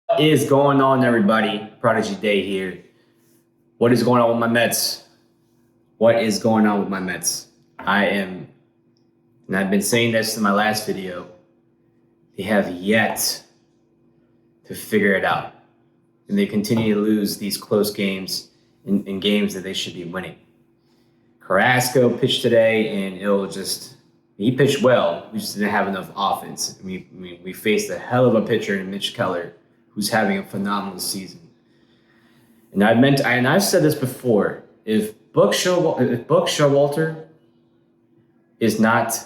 What is going on, everybody? Prodigy Day here. What is going on with my Mets? What is going on with my Mets? And I've been saying this in my last video, they have yet to figure it out. And they continue to lose these close games in games that they should be winning. Carrasco pitched today, and he pitched well. We just didn't have enough offense. We faced a hell of a pitcher in Mitch Keller, who's having a phenomenal season. And I've said this before: if Buck Showalter is not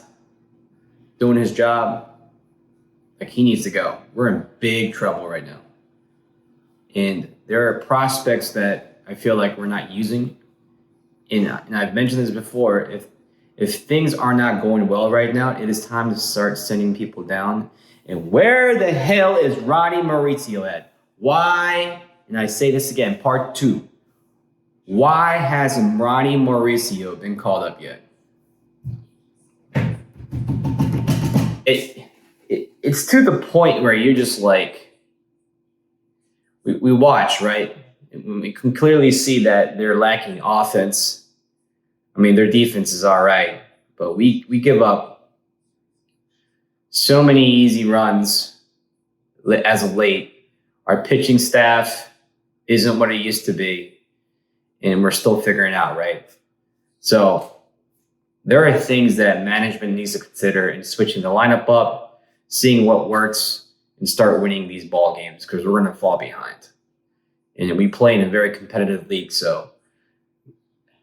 doing his job, like, he needs to go. We're in big trouble right now. And there are prospects that I feel like we're not using. And I've mentioned this before. If things are not going well right now, it is time to start sending people down. And where the hell is Ronnie Mauricio at? Why, and I say this again, part 2, why hasn't Ronnie Mauricio been called up yet? It's to the point where you're just like, we watch, right? We can clearly see that they're lacking offense. I mean, their defense is all right, but we give up so many easy runs as of late. Our pitching staff isn't what it used to be, and we're still figuring out, right? So there are things that management needs to consider in switching the lineup up, seeing what works, and start winning these ball games, because we're going to fall behind. And we play in a very competitive league, so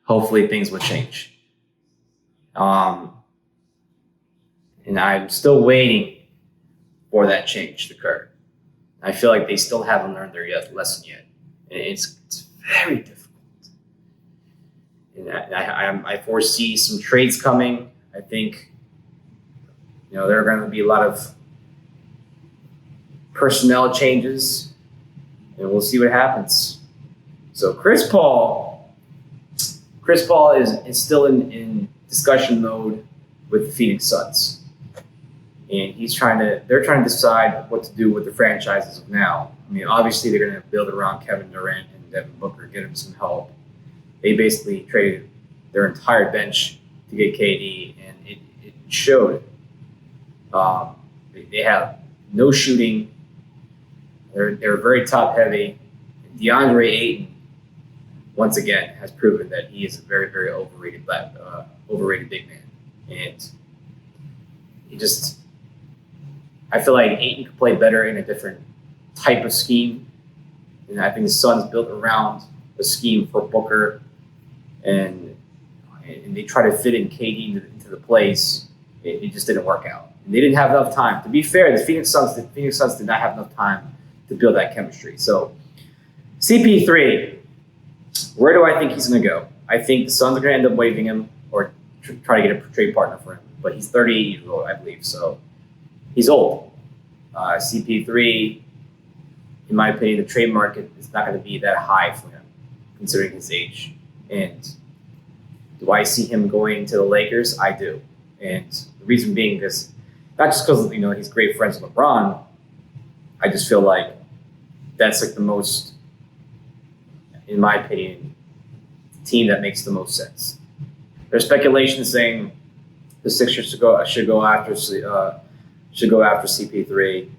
hopefully things will change. And I'm still waiting for that change to occur. I feel like they still haven't learned their lesson yet. And it's very difficult. And I foresee some trades coming. I think, there are going to be a lot of personnel changes, and we'll see what happens. So Chrispaul is still in discussion mode with the Phoenix Suns. And they're trying to decide what to do with the franchises of now. I mean, obviously they're going to build around Kevin Durant and Devin Booker, get him some help. They basically traded their entire bench to get KD, and it showed. They have no shooting. They're very top heavy. DeAndre Ayton, once again, has proven that he is a very, very overrated big man. And I feel like Ayton could play better in a different type of scheme. And I think the Suns built around a scheme for Booker, and they try to fit in KD into the place. It just didn't work out. And they didn't have enough time. To be fair, the Phoenix Suns did not have enough time to build that chemistry. So CP3, where do I think he's going to go? I think the Suns are going to end up waiving him or try to get a trade partner for him. But he's 38 years old, I believe, so he's old. CP3, in my opinion, the trade market is not going to be that high for him, considering his age. And do I see him going to the Lakers? I do. And the reason being is not just because he's great friends with LeBron. I just feel like that's like the most, in my opinion, team that makes the most sense. There's speculation saying the Sixers should go after CP3,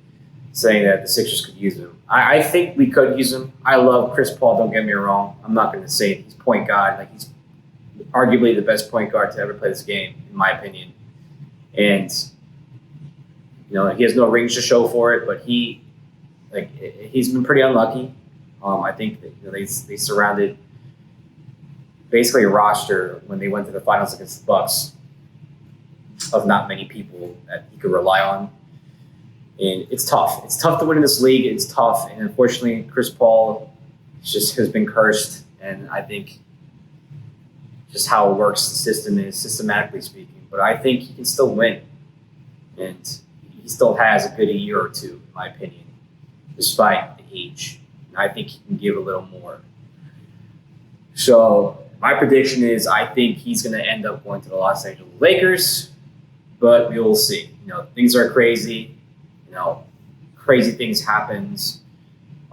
saying that the Sixers could use him. I think we could use him. I love Chrispaul, don't get me wrong. I'm not going to say he's point guard. Like, he's arguably the best point guard to ever play this game, in my opinion. And he has no rings to show for it, but he's been pretty unlucky. I think that, they surrounded basically a roster when they went to the finals against the Bucks of not many people that he could rely on. And it's tough. It's tough to win in this league. It's tough. And unfortunately, Chrispaul just has been cursed. And I think just how it works, the system is, systematically speaking. But I think he can still win. And he still has a good year or two, in my opinion, despite the age. And I think he can give a little more. So my prediction is I think he's going to end up going to the Los Angeles Lakers, but we will see. Things are crazy. Crazy things happens.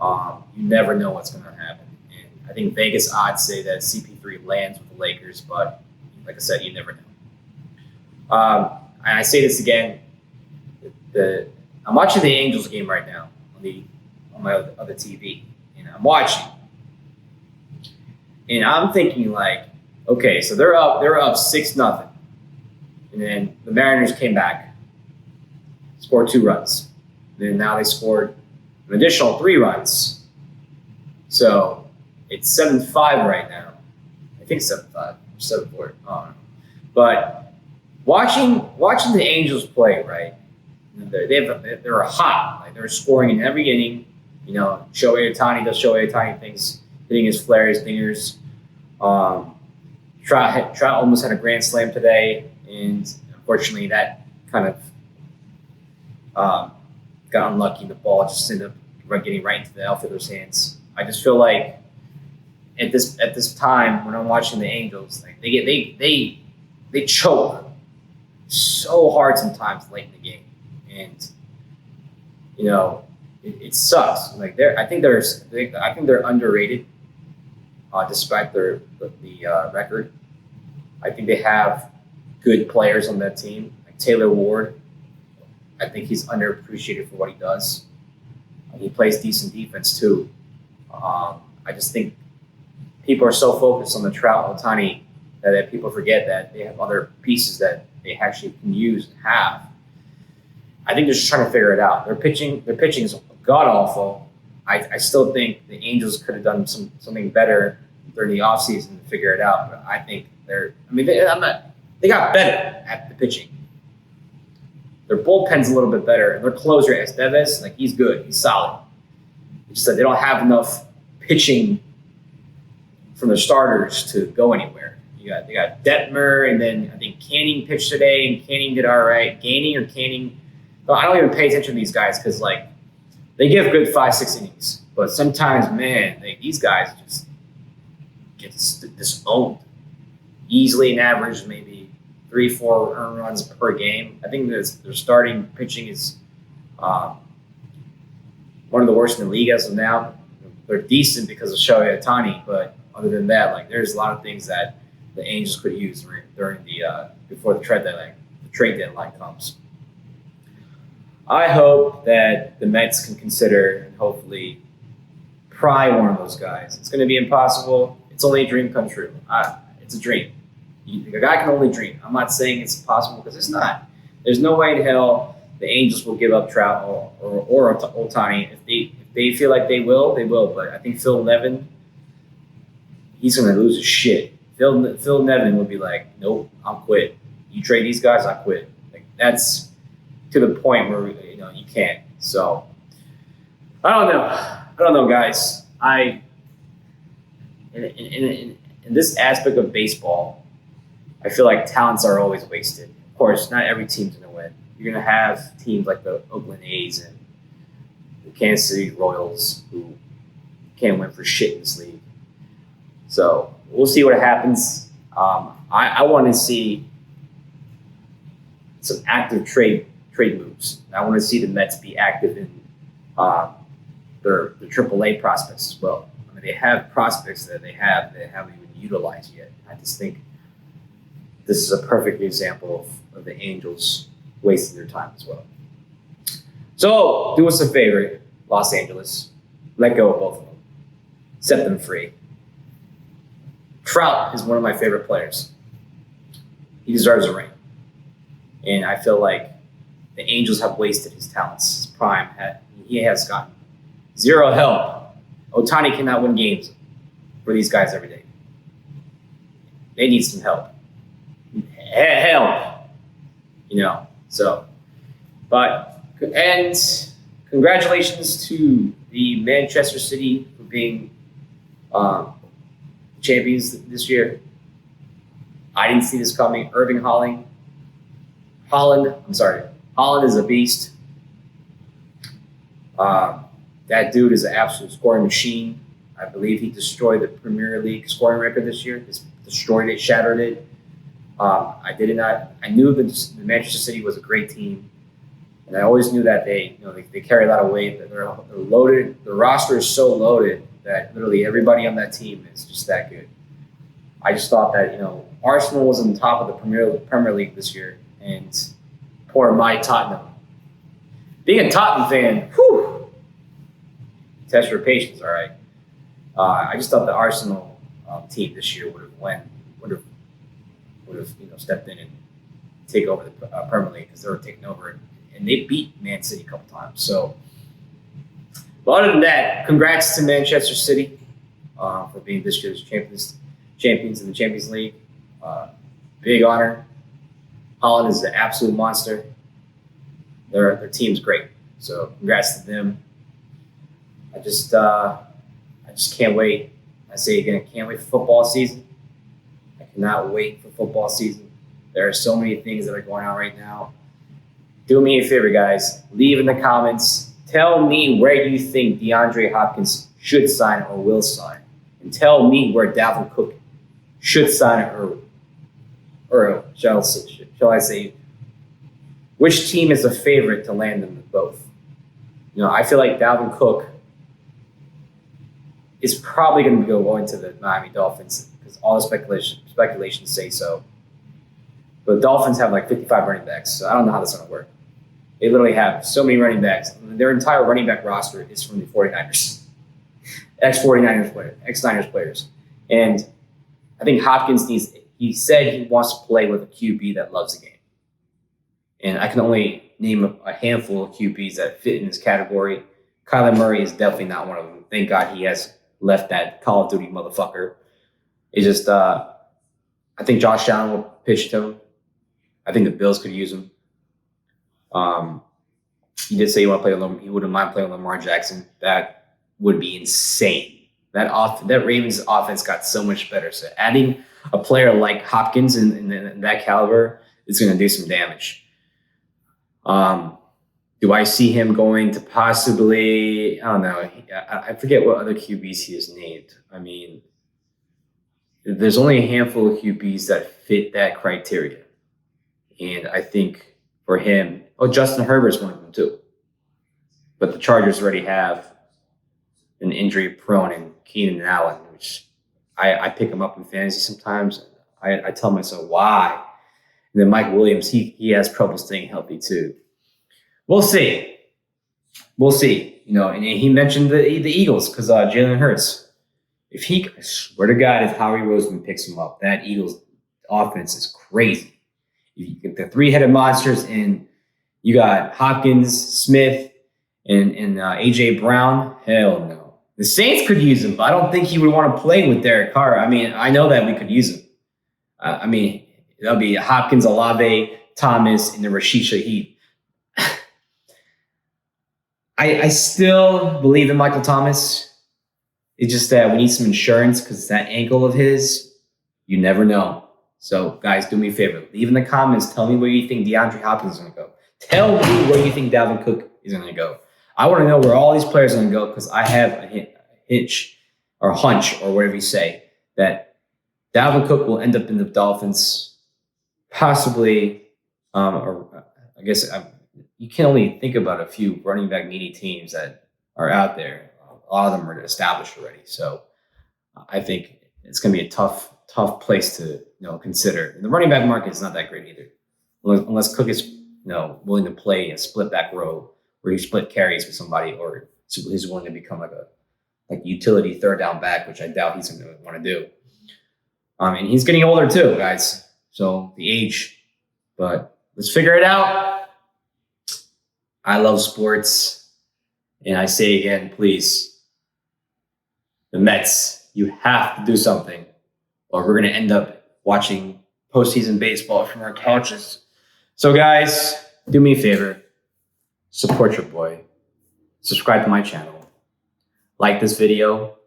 You never know what's going to happen. And I think Vegas odds say that CP3 lands with the Lakers, but like I said, you never know. And I say this again, I'm watching the Angels game right now on my other TV, and I'm watching, and I'm thinking like, okay, so they're up 6-0, and then the Mariners came back, scored 2 runs, and then now they scored an additional 3 runs, so it's 7-5 right now. I think 7-5, 7-4. I don't know, but watching the Angels play, right? They're hot. Like they're scoring in every inning. You know, Shohei Ohtani things, hitting his flares, dingers. Trout almost had a grand slam today, and unfortunately that kind of got unlucky. The ball just ended up getting right into the outfielder's hands. I just feel like at this time when I'm watching the Angels, like they choke so hard sometimes late in the game, and you know it sucks. Like I think they're underrated, despite the record. I think they have good players on that team, like Taylor Ward. I think he's underappreciated for what he does. He plays decent defense too. I just think people are so focused on the Trout Ohtani that people forget that they have other pieces that they actually can use and have. I think they're just trying to figure it out. Their pitching is god awful. I still think the Angels could have done something better during the offseason to figure it out. But I think they got better at the pitching. Their bullpen's a little bit better. Their closer, Estevez, like he's good. He's solid. It's just that they don't have enough pitching from the starters to go anywhere. They got Detmer, and then I think Canning pitched today, and Canning did all right. Canning. Well, I don't even pay attention to these guys because like they give good 5-6 innings, but sometimes, man, these guys just get disowned. Easily an average maybe 3-4 earned runs per game. I think their starting pitching is one of the worst in the league as of now. They're decent because of Shohei Ohtani, but other than that, like there's a lot of things that the Angels could use during the before the trade deadline comes. I hope that the Mets can consider and hopefully pry one of those guys. It's going to be impossible. It's only a dream come true. It's a dream. A guy can only dream. I'm not saying it's possible because it's not. There's no way in hell the Angels will give up Trout or Ohtani. If they feel like they will, they will. But I think Phil Nevin, he's going to lose his shit. Phil Nevin would be like, nope, I'll quit. You trade these guys, I quit. Like that's to the point where you can't. So I don't know, guys. In this aspect of baseball, I feel like talents are always wasted. Of course, not every team's going to win. You're going to have teams like the Oakland A's and the Kansas City Royals who can't win for shit in this league. So we'll see what happens. I want to see some active trade moves. I want to see the Mets be active in their AAA prospects as well. I mean, they have prospects that they haven't even utilized yet. I just think this is a perfect example of the Angels wasting their time as well. So do us a favor, Los Angeles. Let go of both of them. Set them free. Trout is one of my favorite players. He deserves a ring. And I feel like the Angels have wasted his talents. His prime, he has gotten zero help. Ohtani cannot win games for these guys every day. They need some help. Help. And congratulations to the Manchester City for being champions this year. I didn't see this coming. Holland is a beast. That dude is an absolute scoring machine. I believe he destroyed the Premier League scoring record this year. Destroyed it, shattered it. I knew that Manchester City was a great team. And I always knew that they carry a lot of weight. That they're loaded. The roster is so loaded that literally everybody on that team is just that good. I just thought that Arsenal was on top of the Premier League this year, and poor my Tottenham. Being a Tottenham fan, whew, test your patience. All right. I just thought the Arsenal team this year would have stepped in and take over the Premier League because they were taking over, and they beat Man City a couple times. So, but other than that, congrats to Manchester City for being this year's champions in the Champions League. Big honor. Holland is an absolute monster. Their team's great. So congrats to them. I just can't wait. I say again, I can't wait for football season. I cannot wait for football season. There are so many things that are going on right now. Do me a favor, guys. Leave in the comments. Tell me where you think DeAndre Hopkins should sign or will sign. And tell me where Dalvin Cook should sign or shall I say, which team is a favorite to land them both? I feel like Dalvin Cook is probably going to go going to the Miami Dolphins because all the speculations say so. But the Dolphins have like 55 running backs, so I don't know how this is going to work. They literally have so many running backs. Their entire running back roster is from the 49ers, ex-Niners players. And I think Hopkins he said he wants to play with a QB that loves the game. And I can only name a handful of QBs that fit in this category. Kyler Murray is definitely not one of them. Thank God he has left that Call of Duty motherfucker. It's just, I think Josh Allen will pitch to him. I think the Bills could use him. He did say he wouldn't mind playing with Lamar Jackson. That would be insane. That Ravens offense got so much better. So adding a player like Hopkins in that caliber is going to do some damage. Do I see him going to possibly? I don't know. I forget what other QBs he has named. I mean, there's only a handful of QBs that fit that criteria, and I think for him, Justin Herbert's one of them too. But the Chargers already have an injury-prone and Keenan Allen, which I pick him up in fantasy sometimes. I tell myself why. And then Mike Williams, he has trouble staying healthy too. We'll see. And he mentioned the Eagles because Jalen Hurts. I swear to God, if Howie Roseman picks him up, that Eagles offense is crazy. You get the three-headed monsters, and you got Hopkins, Smith, and A.J. Brown. Hell no. The Saints could use him, but I don't think he would want to play with Derek Carr. I mean, I know that we could use him. That'll be Hopkins, Olave, Thomas, and then Rashid Shaheed. I still believe in Michael Thomas. It's just that we need some insurance because that ankle of his, you never know. So, guys, do me a favor. Leave in the comments. Tell me where you think DeAndre Hopkins is going to go. Tell me where you think Dalvin Cook is going to go. I want to know where all these players are going to go because I have a hunch or whatever you say that Dalvin Cook will end up in the Dolphins, possibly, or I guess you can only think about a few running back needy teams that are out there. A lot of them are established already. So I think it's going to be a tough place to consider. And the running back market is not that great either, unless Cook is willing to play a split back row where he split carries with somebody, or he's willing to become like a utility third down back, which I doubt he's going to want to do. And he's getting older too, guys. So the age, but let's figure it out. I love sports, and I say again, please, the Mets, you have to do something, or we're going to end up watching postseason baseball from our couches. So, guys, do me a favor. Support your boy. Subscribe to my channel. Like this video.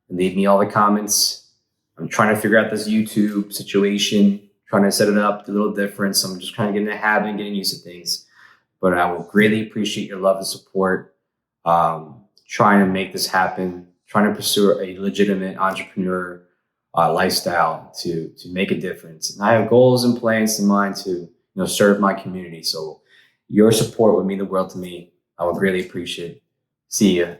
And leave me all the comments. I'm trying to figure out this YouTube situation. Trying to set it up a little different. So I'm just trying to get in the habit and getting used to things. But I will greatly appreciate your love and support. Trying to make this happen. Trying to pursue a legitimate entrepreneur lifestyle to make a difference. And I have goals and plans in mind to serve my community. So Your support would mean the world to me. I would greatly appreciate it. See ya.